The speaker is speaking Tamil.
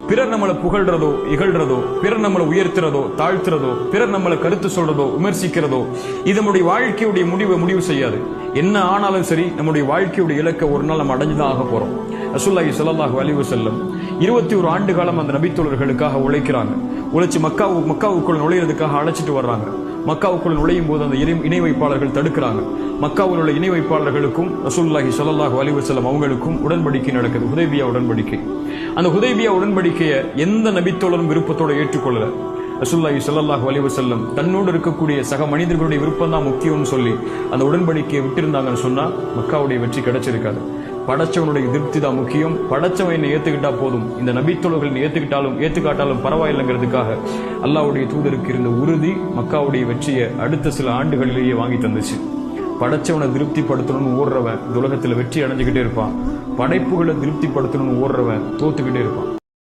பிறர் நம்மளை புகழ்றதோ இகழ்றதோ, பிறர் நம்மளை உயர்த்துறதோ தாழ்த்துறதோ, பிறர் நம்மளை கருத்து சொல்றதோ விமர்சிக்கிறதோ இது நம்முடைய வாழ்க்கையுடைய முடிவு செய்யாது. என்ன ஆனாலும் சரி, நம்முடைய வாழ்க்கையுடைய இலக்கை ஒரு நாள் நம்ம அடைஞ்சுதான் ஆக போறோம். ரசூலுல்லாஹி ஸல்லல்லாஹு அலைஹி வஸல்லம் 21 ஆண்டு காலம் அந்த நபித்தோழர்களுக்காக உழைக்கிறாங்க. உழைச்சு மக்காவுக்குள் நுழையிறதுக்காக அழைச்சிட்டு வர்றாங்க. மக்காவுக்குள் நுழையும் போது அந்த இணை வைப்பாளர்கள் தடுக்கிறாங்க. மக்காவில் உள்ள இணை வைப்பாளர்களுக்கும் ரசூலுல்லாஹி ஸல்லல்லாஹு அலைஹி வஸல்லம் அவங்களுக்கும் உடன்படிக்கை நடக்குது, ஹுதைபியா உடன்படிக்கை. அந்த ஹுதைபியா உடன்படிக்கையை எந்த நபித்தோழரும் விருப்பத்தோட ஏற்றுக்கொள்ளல. ரசூலுல்லாஹி ஸல்லல்லாஹு அலைஹி வஸல்லம் தன்னோடு இருக்கக்கூடிய சக மனிதர்களுடைய விருப்பம் தான் முக்கியம்னு சொல்லி அந்த உடன்படிக்கையை விட்டிருந்தாங்கன்னு சொன்னா மக்காவுடைய வெற்றி கிடைச்சிருக்காது. படைச்சவனுடைய திருப்தி தான் முக்கியம். படைச்சவன் என்ன ஏத்துக்கிட்டா போதும், இந்த நபித்தோழர்கள் ஏத்துக்காட்டாலும் பரவாயில்லைங்கிறதுக்காக அல்லாஹ்வுடைய தூதருக்கு இருந்த உறுதி மக்காவுடைய வெற்றியை அடுத்த சில ஆண்டுகளிலேயே வாங்கி தந்துச்சு. படைச்சவனை திருப்திப்படுத்தணும்னு ஓடுறவன் இந்த உலகத்துல வெற்றி அடைஞ்சுக்கிட்டே இருப்பான். படைப்புகளை திருப்திப்படுத்தணும்னு ஓடுறவன் தோத்துக்கிட்டே இருப்பான்.